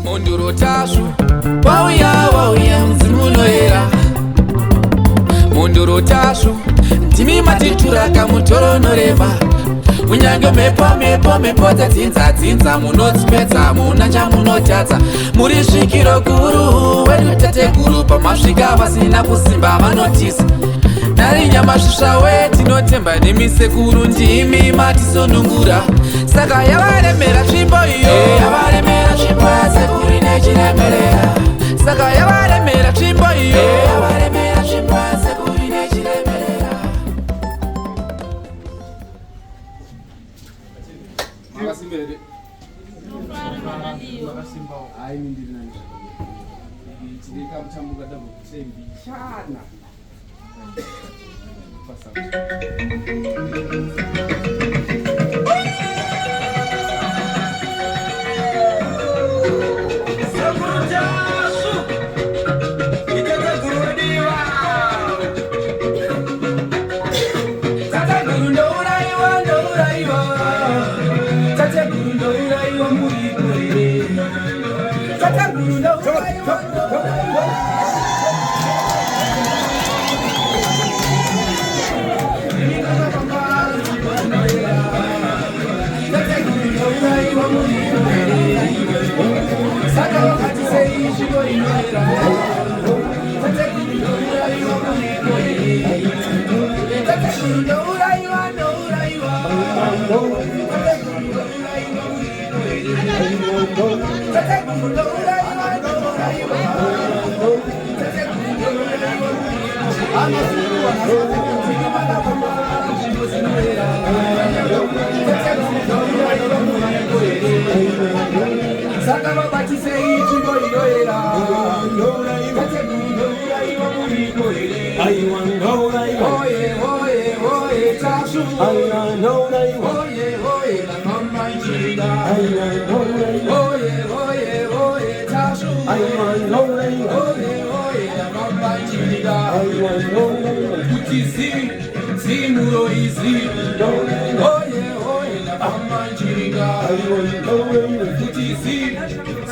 Mondoro Tasvu, wauya mzimu unoera. Mondoro Tasvu, ndimi matitura kamutoro norema. Munyange mepo dzetsinza munodzipedza muna chamunotadza. Muri svikiro guru wedu tateguru pamasvika vasina kusimba vanotisa. Nari nyamasvisva wetinotemba nemi sekuru ndimi matisonungura. Saka yavaremera tsvimbo iyo, yavaremera tsvimbo yasekuru inechiremerera. Saka yavaremera tsvimbo iyo, yavaremera tsvimbo yasekuru inechiremerera. Makasimbere. Makasimba. Hayi mindiri nanje. Tideka mtambuka double kusembi chana.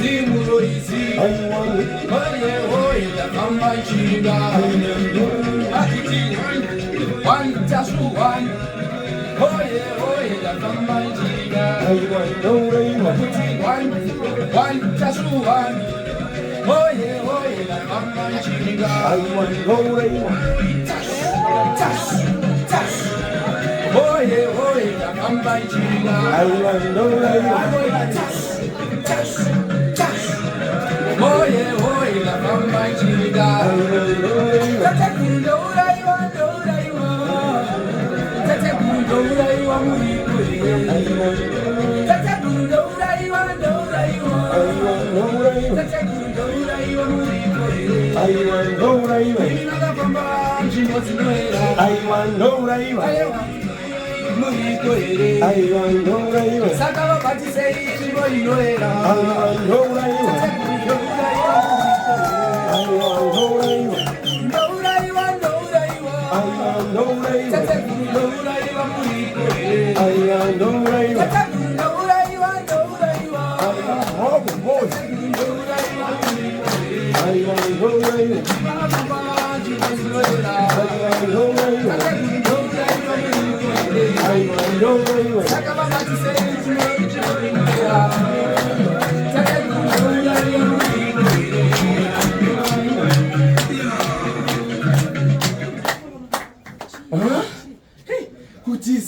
Ziii, MUROYIII. Ziii, MUROYIII. One, Tasvu, one. One, Tasvu, one.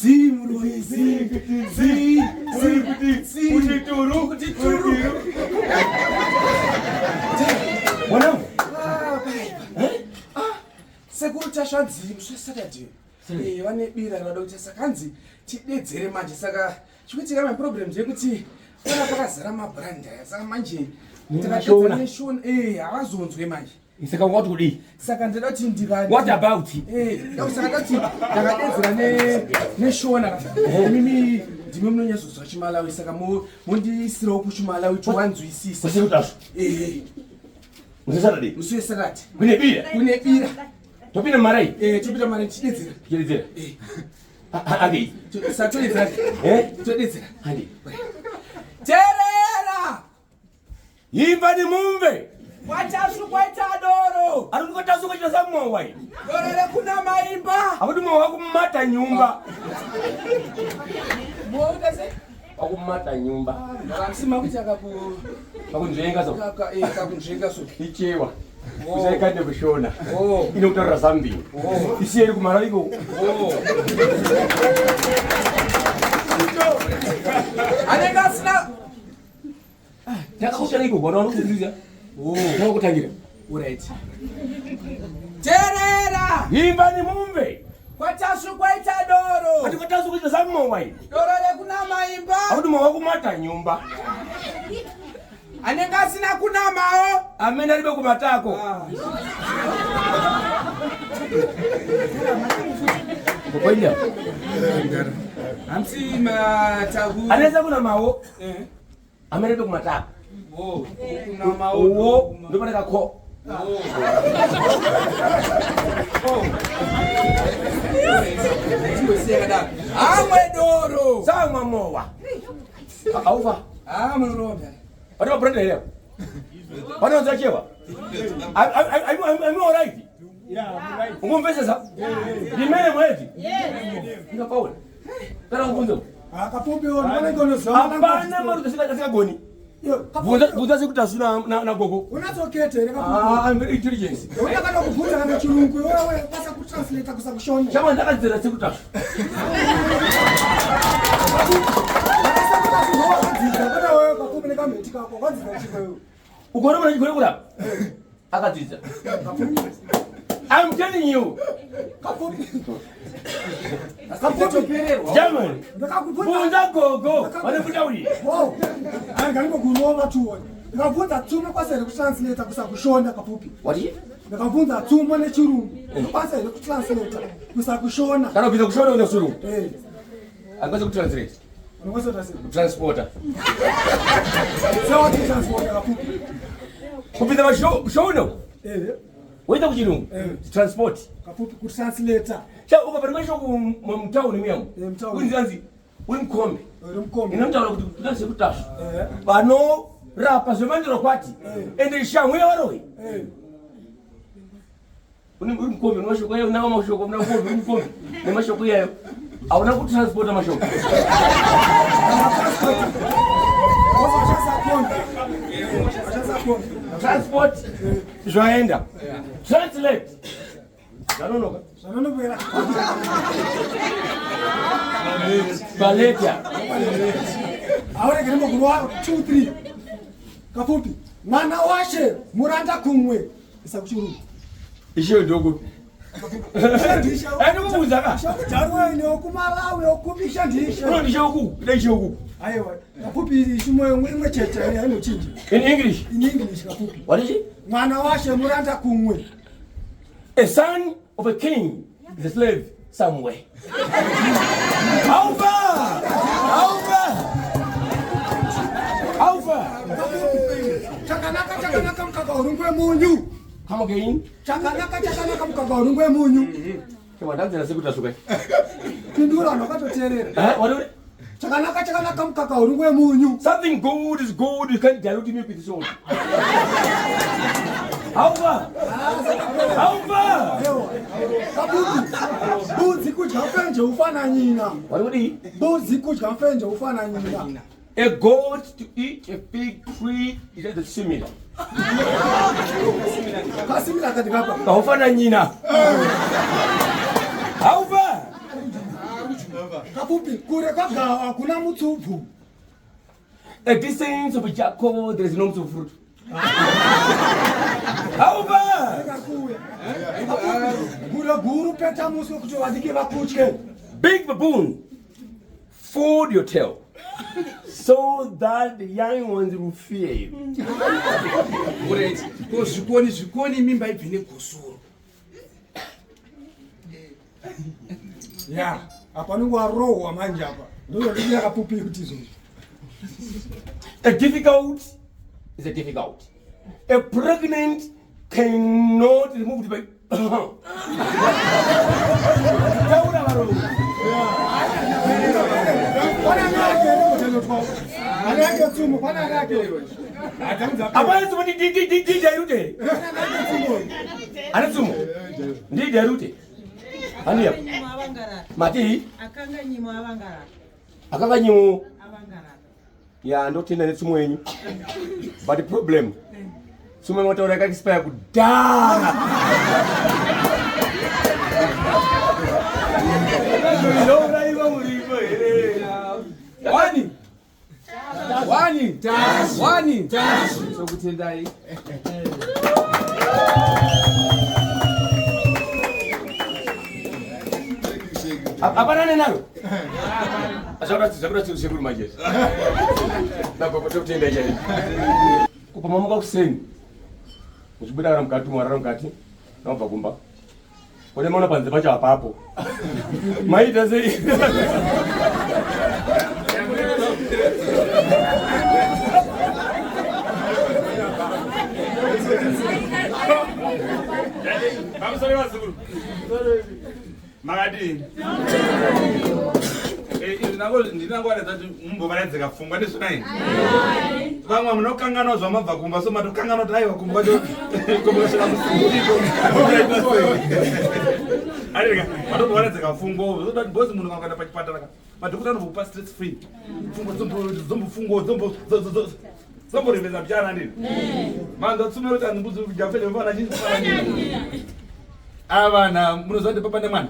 Ziii, MUROYIII. Ziii, Sekuru tashanzi musasatati. Vane bira rinoda kuti sakanzi tidedzere manje saka chikuitika my problems yekuti ona pakazara mabrand saka manje tikadedzera neshon havazonzwe manje. Saka what would he? Saka ndida kuti ndikati. What about? Saka ndati ndakadedzera neshona. Mimi ndime munonyazozwa chimalawi saka mondisirawo kuchimalawi chowanzwisisa. Kwasekutasvu. Musasatade. Musi wesatati. Kune bira. Kune bira. Topina marai. Topina marai tidedzera. Tidedzera. Adi. Satodedzera. Todedzera. Adi. Terera. Imba ni mumve. Kwatasvu kwaita doro. Ari kutasvu kwaita samwa. Doro rekuna maimba. Akuti mwa kumata nyumba. Muota se? Akumata nyumba. Akamsima kuti akaku akunzvenga so. Kakunzvenga so. Ichewa. Kuseka ndekushona. Oh. Inokutarira zambiri. Oh. Isiyeri kumara iko. Oh. Anenga sina. Takakushana iko gona unokuziza. Oh. Takakutangira. Alright. Terera. Imba ni mumve. Kwatasvu kwaita doro. Ati kwatasvu kwaita samwa. Doro rekuna maimba. Akuti mwa kumata nyumba. Anenga asina kunamawo. Amene alibe kumatako. Kukwenda. Amsi matagu. Anaweza kuna mawo. Amene alibe kumatako. Oh, kuna mawo. Oh, ndo pale kako. Amwe doro. Sama mowa. Auva. Mroda. Watu brenda leo. Watu wanachewa. I'm all right. Yeah, I'm right. Ungomvesa sasa? Dimene mwezi? Nika paula. Tara ugunzo. KAPFUPI unaona ngono zao. Hapana maruto sika goni. Vuza sikutasuna na gogo. Unazokete ile KAPFUPI. I'm very intelligent. Unataka kuvuta kana chirungu wewe pasa kutranslate kusakushona. Chama ndaka zira sikutasu. Ukona mwana kula. Akatiza. I'm telling you. German. Bunza gogo. Wanafuta uli. Wow. Angaliko kunoa tu. Ngavunza tuma kwasele kutranslate kusakushona KAPFUPI. What is? Ngavunza tuma nechirungu. Kwasele kutranslate kusakushona. Kana biza kushona una suru. Akwaza kutranslate. Unaweza kusema Transporter. sawa transport KAPFUPI. Kupita mashono. Wenda kuchirungu. Transport. KAPFUPI kutranslate. Cha ukapeleka shoko mtauni myangu. Unzanzi ulimkombe. Ulimkombe. Inamtaula kuti tunase kutasha. Bano rapa zvemandiro kwati. Ende shamwe waroi. Ulimkombe nomashoko yayo nawo mashoko mna kombe ulimkombe. Nemashoko yayo. Auna kutransporta mashoko. Transport. Zvaenda. Translate. Zanonoka. Zanonoka. Baleta. Ahora queremos gruar 2 3. KAPFUPI. Mwana washe muranda kumwe. Isakuchuru. Ishe ndogo. Endo kubuza ka. Jarwe ni okumalawe okubisha ndisha. Uno ndisha uku, ndisha uku. Aiwa. KAPFUPI ishimwe imwe chete yani uchinji. In English. In English KAPFUPI. What is it? Mwana washe muranda kumwe. A son of a king is a slave somewhere. How far? How far? How far? Chakanaka mkaka urungwe munyu. Come again. Chakanaka mkaka urungwe munyu. Kama danza na siku tasuka. Pindura nokatoterera. What? Chakanaka mkaka urungwe munyu. Something good is good, you can't dilute me with salt. How far? How far? KAPFUPI. Buzi kudya mfenje ufana nyina. What would he? Buzi kudya mfenje ufana nyina. A goat to eat a fig tree is similar. Kasimila katikapa. Kaufana nyina. How far? KAPFUPI kure kwagawa kuna mutsupu. A distance of a jackal, there is no fruit. How far? Guru peta muso kuti wadike vakutye. Big baboon, fold your tail so that the young ones will fear you. Alright. Because zvikoni mimba ibvine kusuru. Yeah. Apa ningwa roho manje apa. Ndio ndio KAPFUPI kuti izvo. A difficult is a difficult. A pregnant cannot remove the baby. Apa semua di Derute? Ada semua? Di Derute? Andi apa? Mati? Akanga nyimu. Ya ndo tina ni semua ini. But the problem, semua motor mereka expire kudang. Wani. So kutendai. Apa nane nalo? Asal Sekuru majes. Na kwa kutenda jani. Kupamoka kuseni. Usibida ramkati mwaramkati. Naomba kumba. Kwenye maana panze pacha hapo. Maita sei. Vamos ali wa Sekuru. Magadi. Ndinangwa ndati mumbovaredzeka pfungwa ndisvonai. Vamwe munokangana zvamabva kumba so matokangana kuti aiwa kumba cho kombosvika musiko. Arika matovaredzeka pfungwa zodati bosi munhu kangaenda pachipatara madhokota anokupa stress free. Pfungwa zomboremedza mchana ndini. Manzo tsumero kuti andibudzi kujafele mvana chinfana ndini. Avana munoziva kuti papa nemwana.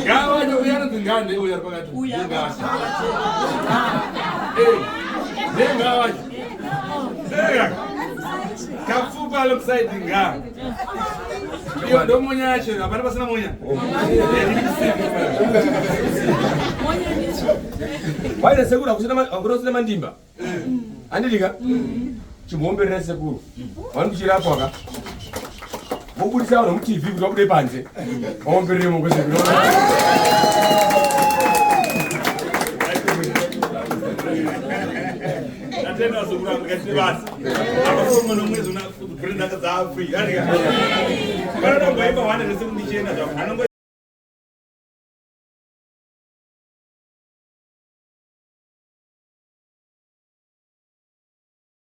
Gawa ndio yanzi ngande uya pakati. Gawa. KAPFUPI alongside nga. Iyo ndo monya yacho, apana pasina monya. Waida Sekuru akusina mandimba. Andilika? Chimomberera Sekuru. Wanukuchira apo aka. Mubudisa wana mu-TV kuti wabude panze. Omberere mungu Sekuru. Atenda Sekuru akati basi. Abasomo nomwezi una brenda za free. Kana ndo baiba wana Sekuru ndichena.